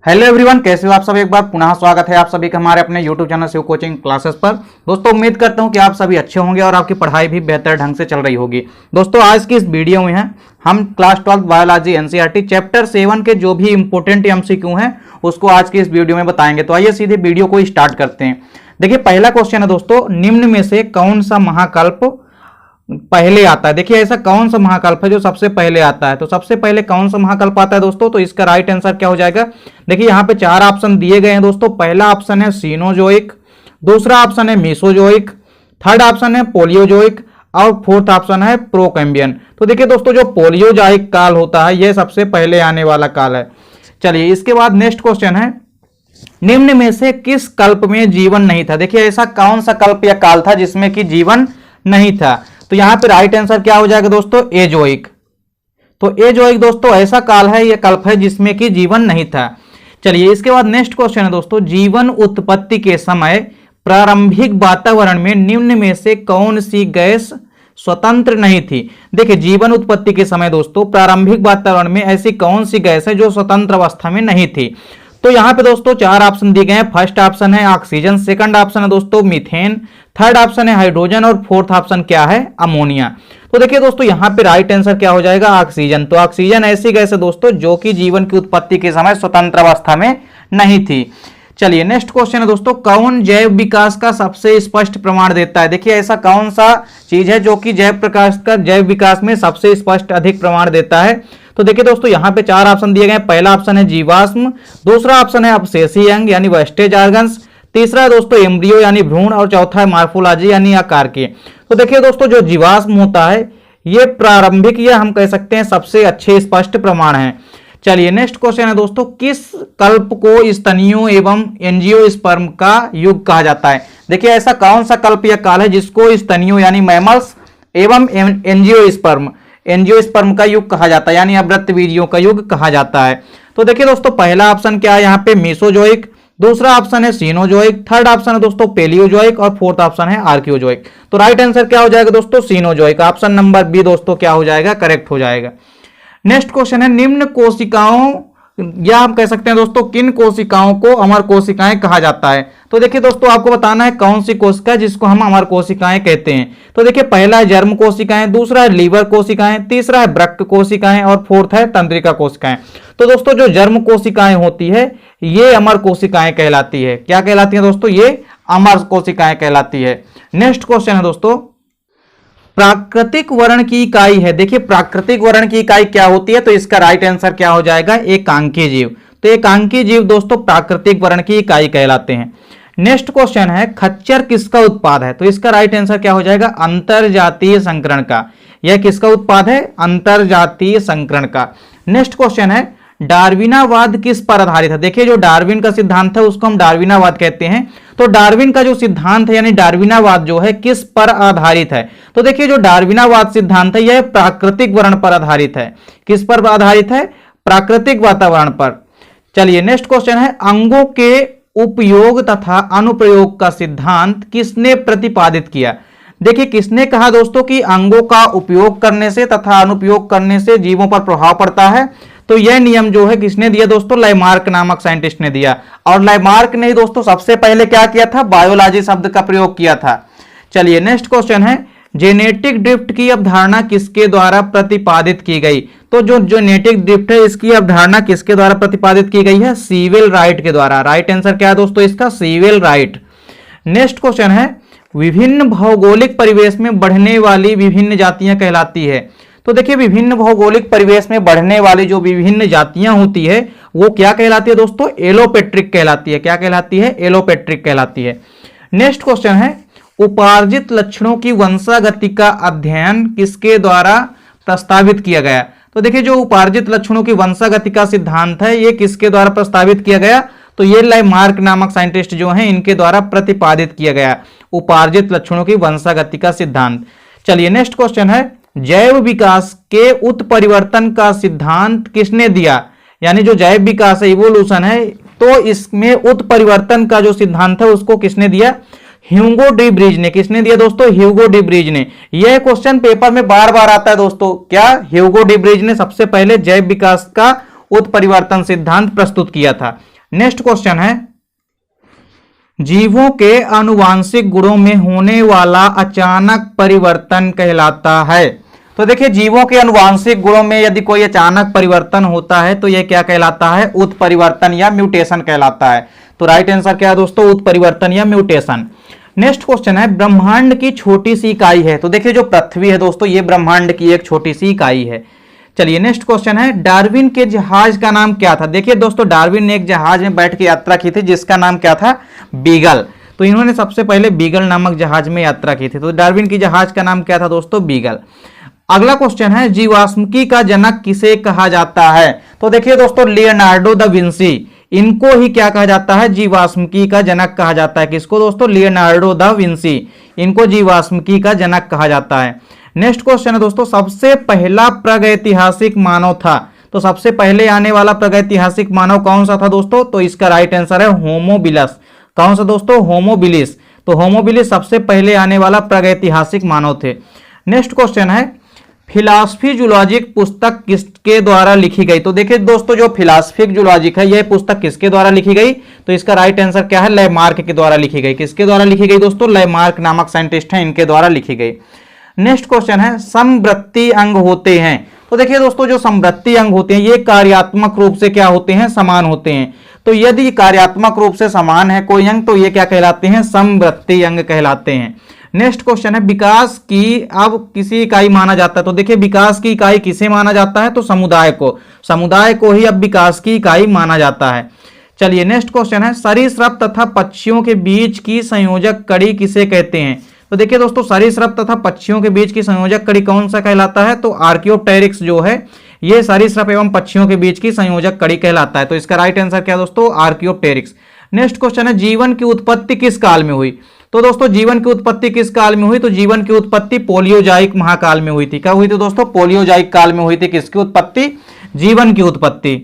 Hello everyone, कैसे हो आप सब। एक बार पुनः स्वागत है आप सभी का हमारे अपने YouTube channel Shiv coaching classes पर। दोस्तों उम्मीद करता हूं कि आप सभी अच्छे होंगे और आपकी पढ़ाई भी बेहतर ढंग से चल रही होगी। दोस्तों आज की इस वीडियो में हम क्लास 12 बायोलॉजी एनसीईआरटी चैप्टर 7 के जो भी इंपॉर्टेंट एमसीक्यू हैं उसको आज की इस वीडियो में बताएंगे। तो आइए सीधे वीडियो को स्टार्ट करते हैं। देखिए पहला क्वेश्चन है दोस्तों, निम्न में से कौन सा महाकल्प पहले आता है। देखिए ऐसा कौन सा महाकल्प है जो सबसे पहले आता है। तो सबसे पहले कौन सा महाकल्प आता है दोस्तों, तो इसका राइट आंसर क्या हो जाएगा। देखिए यहाँ पे चार ऑप्शन दिए गए हैं दोस्तों। पहला ऑप्शन है सीनोजोइक, दूसरा ऑप्शन है मीसोजोइक, थर्ड ऑप्शन है पोलियोजोइक और फोर्थ ऑप्शन है प्रोकैम्बियन। तो देखिए दोस्तों जो पोलियोजोइक काल होता है यह सबसे पहले आने वाला काल है। चलिए इसके बाद नेक्स्ट क्वेश्चन है, निम्न में से किस कल्प में जीवन नहीं था। देखिए ऐसा कौन सा कल्प या काल था जिसमें कि जीवन नहीं था। तो यहां पे राइट आंसर क्या हो जाएगा दोस्तों, एजोइक। तो एजोइक दोस्तों ऐसा काल है, यह कल्प है जिसमें कि जीवन नहीं था। चलिए इसके बाद नेक्स्ट क्वेश्चन है दोस्तों, जीवन उत्पत्ति के समय प्रारंभिक वातावरण में निम्न में से कौन सी गैस स्वतंत्र नहीं थी। देखिए जीवन उत्पत्ति के समय दोस्तों प्रारंभिक वातावरण में ऐसी कौन सी गैस है जो स्वतंत्र अवस्था में नहीं थी। तो यहां पे दोस्तों चार ऑप्शन दिए गए हैं। फर्स्ट ऑप्शन है ऑक्सीजन, सेकंड ऑप्शन है दोस्तों मीथेन, थर्ड ऑप्शन है हाइड्रोजन और फोर्थ ऑप्शन क्या है, अमोनिया। तो देखिए दोस्तों यहां पे राइट आंसर क्या हो जाएगा, ऑक्सीजन। तो ऑक्सीजन ऐसी गैस है दोस्तों जो कि जीवन की उत्पत्ति के समय स्वतंत्र अवस्था में नहीं थी। चलिए नेक्स्ट क्वेश्चन है दोस्तों, कौन जैव विकास का सबसे स्पष्ट प्रमाण देता है। देखिए ऐसा कौन सा चीज है जो कि जैव विकास में सबसे स्पष्ट अधिक प्रमाण देता है। तो देखिए दोस्तों यहाँ पे चार ऑप्शन दिए गए। पहला ऑप्शन है जीवाश्म, दूसरा ऑप्शन है अवशेषीय अंग यानी वेस्टेज ऑर्गन्स, तीसरा है दोस्तों एम्ब्रियो यानी भ्रूण और चौथा है मार्फोलॉजी यानी आकार के। तो देखिए दोस्तों जो जीवाश्म होता है ये प्रारंभिक या हम कह सकते हैं सबसे अच्छे स्पष्ट प्रमाण है। चलिए नेक्स्ट क्वेश्चन है दोस्तों, किस कल्प को स्तनियों एवं एंजियोस्पर्म का युग कहा जाता है। देखिए ऐसा कौन सा कल्प या काल है जिसको स्तनियों यानी मैमल्स एवं एंजियोस्पर्म का युग कहा जाता है यानी अवृत्तवीर्यों का युग कहा जाता है। तो देखिए दोस्तों पहला ऑप्शन क्या है यहाँ पे मीसोजोइक, दूसरा ऑप्शन है सीनोजोइक, थर्ड ऑप्शन है दोस्तों पेलियोजोइक और फोर्थ ऑप्शन है आर्कियोजोइक। तो राइट आंसर क्या हो जाएगा दोस्तों, सीनोजोइक। ऑप्शन नंबर बी दोस्तों क्या हो जाएगा, करेक्ट हो जाएगा। नेक्स्ट क्वेश्चन है, निम्न कोशिकाओं या हम कह सकते हैं दोस्तों किन कोशिकाओं को अमर कोशिकाएं कहा जाता है। तो देखिए दोस्तों आपको बताना है कौन सी कोशिका जिसको हम अमर कोशिकाएं कहते हैं। तो देखिए पहला है जर्म कोशिकाएं, दूसरा है लीवर कोशिकाएं, तीसरा है वृक्क कोशिकाएं और फोर्थ है तंत्रिका कोशिकाएं। तो दोस्तों जो जर्म कोशिकाएं होती है ये अमर कोशिकाएं कहलाती है। क्या कहलाती है दोस्तों, ये अमर कोशिकाएं कहलाती है। नेक्स्ट क्वेश्चन है दोस्तों, प्राकृतिक वर्ण की इकाई है। देखिए प्राकृतिक वर्ण की इकाई क्या होती है, तो इसका राइट आंसर क्या हो जाएगा, एकांकी जीव। तो एकांकी जीव दोस्तों प्राकृतिक वर्ण की इकाई कहलाते हैं। नेक्स्ट क्वेश्चन है, खच्चर किसका उत्पाद है। तो इसका राइट आंसर क्या हो जाएगा, अंतरजातीय संकरण का। यह किसका उत्पाद है, अंतरजातीय संकरण का। नेक्स्ट क्वेश्चन है, डार्विनावाद किस पर आधारित है। देखिए जो डार्विन का सिद्धांत है उसको हम डार्विनावाद कहते हैं। तो डार्विन का जो सिद्धांत है यानी डार्विनावाद जो है किस पर आधारित है। तो देखिए जो डार्विनावाद सिद्धांत है यह प्राकृतिक वर्ण पर आधारित है। किस पर आधारित है, प्राकृतिक वातावरण पर। चलिए नेक्स्ट क्वेश्चन है, अंगों के उपयोग तथा अनुप्रयोग का सिद्धांत किसने प्रतिपादित किया। देखिए किसने कहा दोस्तों कि अंगों का उपयोग करने से तथा अनुप्रयोग करने से जीवों पर प्रभाव पड़ता है। तो यह नियम जो है किसने दिया दोस्तों, लामार्क नामक साइंटिस्ट ने दिया। और लामार्क ने दोस्तों सबसे पहले क्या किया था, बायोलॉजी शब्द का प्रयोग किया था। चलिए नेक्स्ट क्वेश्चन है, जेनेटिक ड्रिफ्ट की अवधारणा किसके द्वारा प्रतिपादित की गई। तो जो जेनेटिक ड्रिफ्ट है इसकी अवधारणा किसके द्वारा प्रतिपादित की गई है, सीवेल राइट के द्वारा। राइट आंसर क्या है दोस्तों इसका, सीवेल राइट। नेक्स्ट क्वेश्चन है, विभिन्न भौगोलिक परिवेश में बढ़ने वाली विभिन्न जातियां कहलाती है। तो देखिए विभिन्न भौगोलिक परिवेश में बढ़ने वाली जो विभिन्न जातियां होती है वो क्या कहलाती है दोस्तों, एलोपेट्रिक कहलाती है। क्या कहलाती है, एलोपेट्रिक कहलाती है। नेक्स्ट क्वेश्चन है, उपार्जित लक्षणों की वंशागति का अध्ययन किसके द्वारा प्रस्तावित किया गया। तो देखिए जो उपार्जित लक्षणों की वंशागति का सिद्धांत है ये किसके द्वारा प्रस्तावित किया गया, तो ये लामार्क नामक साइंटिस्ट जो हैं इनके द्वारा प्रतिपादित किया गया उपार्जित लक्षणों की वंशागति का सिद्धांत। चलिए नेक्स्ट क्वेश्चन है, जैव विकास के उत्परिवर्तन का सिद्धांत किसने दिया। यानी जो जैव विकास है, इवोल्यूशन है, तो इसमें उत्परिवर्तन का जो सिद्धांत है उसको किसने दिया, ह्यूगो डी ब्रीज ने। किसने दिया दोस्तों, ह्यूगो डी ब्रीज ने। यह क्वेश्चन पेपर में बार बार आता है दोस्तों। क्या, ह्यूगो डी ब्रीज ने सबसे पहले जैव विकास का उत्परिवर्तन सिद्धांत प्रस्तुत किया था। नेक्स्ट क्वेश्चन है, जीवों के आनुवांशिक गुणों में होने वाला अचानक परिवर्तन कहलाता है। तो देखिए, जीवों के आनुवांशिक गुणों में यदि कोई अचानक परिवर्तन होता है तो यह क्या कहलाता है? उत्परिवर्तन या म्यूटेशन कहलाता है। तो राइट आंसर क्या है दोस्तों? उत्परिवर्तन या म्यूटेशन। नेक्स्ट क्वेश्चन है, ब्रह्मांड की छोटी सी इकाई है। तो देखिए, जो पृथ्वी है दोस्तों, ये ब्रह्मांड की एक छोटी सी इकाई है। चलिए नेक्स्ट क्वेश्चन है, डार्विन के जहाज का नाम क्या था? देखिए दोस्तों, डार्विन ने एक जहाज में बैठ के यात्रा की थी जिसका नाम क्या था? बीगल। तो इन्होंने सबसे पहले बीगल नामक जहाज में यात्रा की थी। तो डार्विन की जहाज का नाम क्या था दोस्तों? बीगल। अगला क्वेश्चन है, जीवाश्मिकी का जनक किसे कहा जाता है? तो देखिए दोस्तों, लियोनार्डो दा विंसी, इनको ही क्या कहा जाता है? जीवाश्मिकी का जनक कहा जाता है। किसको दोस्तों? लियोनार्डो दा विंसी, इनको जीवाश्मिकी का जनक कहा जाता है। नेक्स्ट क्वेश्चन है दोस्तों, सबसे पहला प्रागैतिहासिक मानव था। तो सबसे पहले आने वाला प्रागैतिहासिक मानव कौन सा था दोस्तों? तो इसका राइट आंसर है होमोबिलस। कौन सा दोस्तों? होमोबिलिस। तो होमोबिलिस सबसे पहले आने वाला प्रागैतिहासिक मानव थे। नेक्स्ट क्वेश्चन है, फिलॉसफी जूलॉजिक पुस्तक किसके द्वारा लिखी गई? तो देखिए दोस्तों, जो फिलॉसफिक जूलॉजिक है यह पुस्तक किसके द्वारा लिखी गई? तो इसका राइट आंसर क्या है? लैमार्क के द्वारा लिखी गई। किसके द्वारा लिखी गई दोस्तों? लैमार्क नामक साइंटिस्ट हैं, इनके द्वारा लिखी गई। नेक्स्ट क्वेश्चन है, समवृत्ति अंग होते हैं। तो देखिए दोस्तों, जो समवृत्ति अंग होते हैं ये कार्यात्मक रूप से क्या होते हैं? समान होते हैं। तो यदि कार्यात्मक रूप से समान है कोई अंग तो ये क्या कहलाते हैं? समवृत्ति अंग कहलाते हैं। नेक्स्ट क्वेश्चन है, विकास की अब किसी इकाई माना जाता है। तो देखिए, विकास की इकाई किसे माना जाता है? तो समुदाय को। समुदाय को ही अब विकास की इकाई माना जाता है। चलिए नेक्स्ट क्वेश्चन है, सरीसृप तथा पक्षियों के बीच की संयोजक कड़ी किसे कहते हैं? तो देखिए दोस्तों, सरीसृप तथा पक्षियों के बीच की संयोजक कड़ी कौन सा कहलाता है? तो आर्कियोप्टेरिक्स जो है ये सरीसृप एवं पक्षियों के बीच की संयोजक कड़ी कहलाता है। तो इसका राइट आंसर क्या है दोस्तों? आर्कियोप्टेरिक्स। नेक्स्ट क्वेश्चन है, जीवन की उत्पत्ति किस काल में हुई? तो दोस्तों, जीवन की उत्पत्ति किस काल में हुई? तो जीवन की उत्पत्ति पोलियोजाइक महाकाल में हुई थी। क्या हुई थी दोस्तों? पोलियोजाइक काल में हुई थी। किसकी उत्पत्ति? जीवन की उत्पत्ति।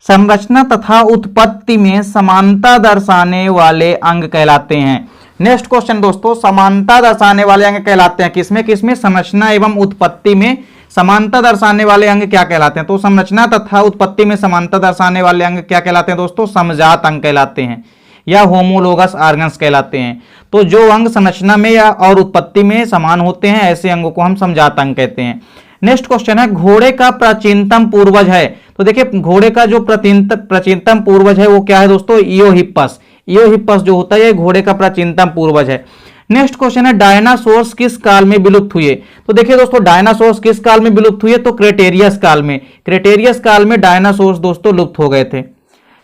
संरचना तथा उत्पत्ति में समानता दर्शाने वाले अंग कहलाते हैं। नेक्स्ट क्वेश्चन दोस्तों, समानता दर्शाने वाले अंग कहलाते हैं किसमें? किसमें? संरचना एवं उत्पत्ति में समानता दर्शाने वाले अंग क्या कहलाते हैं? तो संरचना तथा उत्पत्ति में समानता दर्शाने वाले अंग क्या कहलाते हैं दोस्तों? समजात अंग कहलाते हैं या होमोलोगस ऑर्गन्स कहलाते हैं। तो जो अंग संरचना में या और उत्पत्ति में समान होते हैं ऐसे अंगों को हम समजात अंग कहते हैं। नेक्स्ट क्वेश्चन है, घोड़े का प्राचीनतम पूर्वज है। तो देखिए, घोड़े का जो प्राचीनतम पूर्वज है वो क्या है दोस्तों? इयोहिप्पस। इयोहिप्पस जो होता है ये घोड़े का प्राचीनतम पूर्वज है। नेक्स्ट क्वेश्चन है, डायनासोर्स किस काल में विलुप्त हुए? तो देखिए दोस्तों, डायनासोर्स किस काल में विलुप्त हुए? तो क्रेटेरियस काल में। क्रेटेरियस काल में डायनासोर्स दोस्तों लुप्त हो गए थे।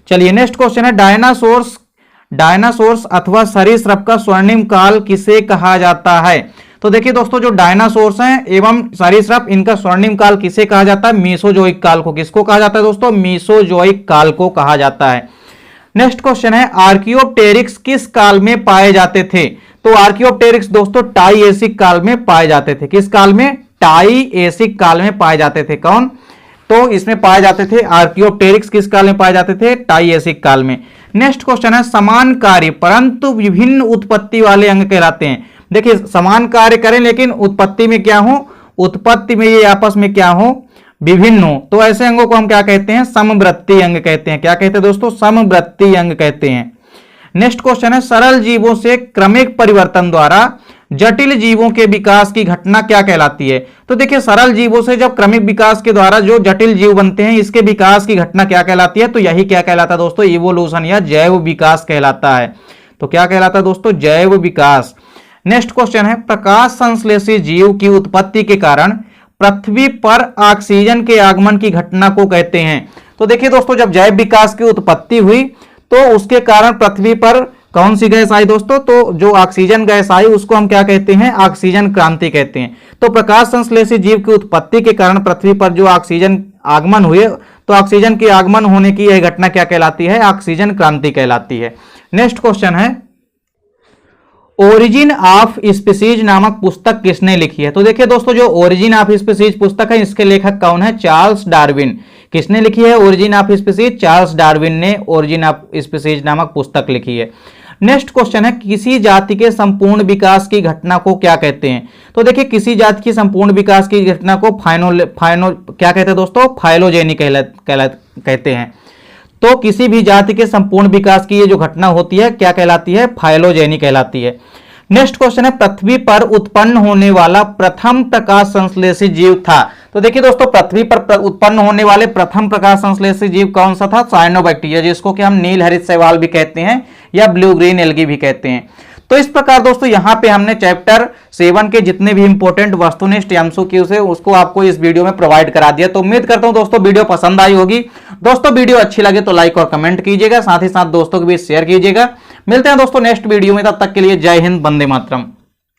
चलिए नेक्स्ट क्वेश्चन है, डायनासोर्स अथवा सरीसृप का स्वर्णिम काल किसे कहा जाता है? तो देखिए दोस्तों, जो डायनासोर्स हैं एवं सरीसृप इनका स्वर्णिम काल किसे कहा जाता है? मीसोजोइक काल को। किसको कहा जाता है दोस्तों? मीसोजोइक काल को कहा जाता है। नेक्स्ट क्वेश्चन है, आर्कियोप्टेरिक्स किस काल में पाए जाते थे? तो आर्कियोप्टेरिक्स दोस्तों टाइएसिक काल में पाए जाते थे। किस काल में? टाइएसिक काल में पाए जाते थे। कौन? तो इसमें पाए जाते थे आर्कियोप्टेरिक्स किस काल में पाए जाते थे? टाइएसिक काल में। नेक्स्ट क्वेश्चन है, समान कार्य परंतु विभिन्न उत्पत्ति वाले अंग कहलाते हैं। देखिए, समान कार्य करें लेकिन उत्पत्ति में क्या हो? उत्पत्ति में ये आपस में क्या हो? विभिन्न हो। तो ऐसे अंगों को हम क्या कहते हैं? समवृत्ति अंग कहते हैं। क्या कहते हैं दोस्तों? समवृत्ति अंग कहते हैं। नेक्स्ट क्वेश्चन है, सरल जीवों से क्रमिक परिवर्तन द्वारा जटिल जीवों के विकास की घटना क्या कहलाती है? तो देखिए, सरल जीवों से जब क्रमिक विकास के द्वारा जो जटिल जीव बनते हैं इसके विकास की घटना क्या कहलाती है? तो यही क्या कहलाता है दोस्तों? इवोल्यूशन या जैव विकास कहलाता है। तो क्या कहलाता है दोस्तों? जैव विकास। नेक्स्ट क्वेश्चन है, प्रकाश संश्लेषी जीव की उत्पत्ति के कारण पृथ्वी पर ऑक्सीजन के आगमन की घटना को कहते हैं। तो देखिए दोस्तों, जब जैव विकास की उत्पत्ति हुई तो उसके कारण पृथ्वी पर कौन सी गैस आई दोस्तों? तो जो ऑक्सीजन गैस आई उसको हम क्या कहते हैं? ऑक्सीजन क्रांति कहते हैं। तो प्रकाश संश्लेषी जीव की उत्पत्ति के कारण पृथ्वी पर जो ऑक्सीजन आगमन हुए तो ऑक्सीजन के आगमन होने की यह घटना क्या कहलाती है? ऑक्सीजन क्रांति कहलाती है। नेक्स्ट क्वेश्चन है, ओरिजिन ऑफ स्पीसीज नामक पुस्तक किसने लिखी है? तो देखिए दोस्तों, जो ओरिजिन ऑफ स्पीसीज पुस्तक है इसके लेखक कौन है? Charles Darwin. किसने लिखी है origin of species? Charles Darwin ने ओरिजिन ऑफ स्पीसीज नामक पुस्तक लिखी है। नेक्स्ट क्वेश्चन है किसी जाति के संपूर्ण विकास की घटना को क्या कहते हैं। तो देखिए किसी जाति की संपूर्ण विकास की घटना को क्या कहते हैं दोस्तों, फाइलोजेनी कहते हैं। तो किसी भी जाति के संपूर्ण विकास की ये जो घटना होती है क्या कहलाती है, फाइलोजेनी कहलाती है। नेक्स्ट क्वेश्चन है पृथ्वी पर उत्पन्न होने वाला प्रथम प्रकाश संश्लेषी जीव था। तो देखिए दोस्तों पृथ्वी पर उत्पन्न होने वाले प्रथम प्रकाश संश्लेषी जीव कौन सा था, साइनोबैक्टीरिया, जिसको कि हम नील हरित शैवाल भी कहते हैं या ब्लू ग्रीन एल्गी भी कहते हैं। तो इस प्रकार दोस्तों यहाँ पे हमने चैप्टर 7 के जितने भी इंपॉर्टेंट वस्तुनिष्ठ एमसीक्यूज है उसको आपको इस वीडियो में प्रोवाइड करा दिया। तो उम्मीद करता हूं दोस्तों वीडियो पसंद आई होगी। दोस्तों वीडियो अच्छी लगे तो लाइक और कमेंट कीजिएगा, साथ ही साथ दोस्तों के बीच शेयर कीजिएगा। मिलते हैं दोस्तों नेक्स्ट वीडियो में, तब तक के लिए जय हिंद, वंदे मातरम।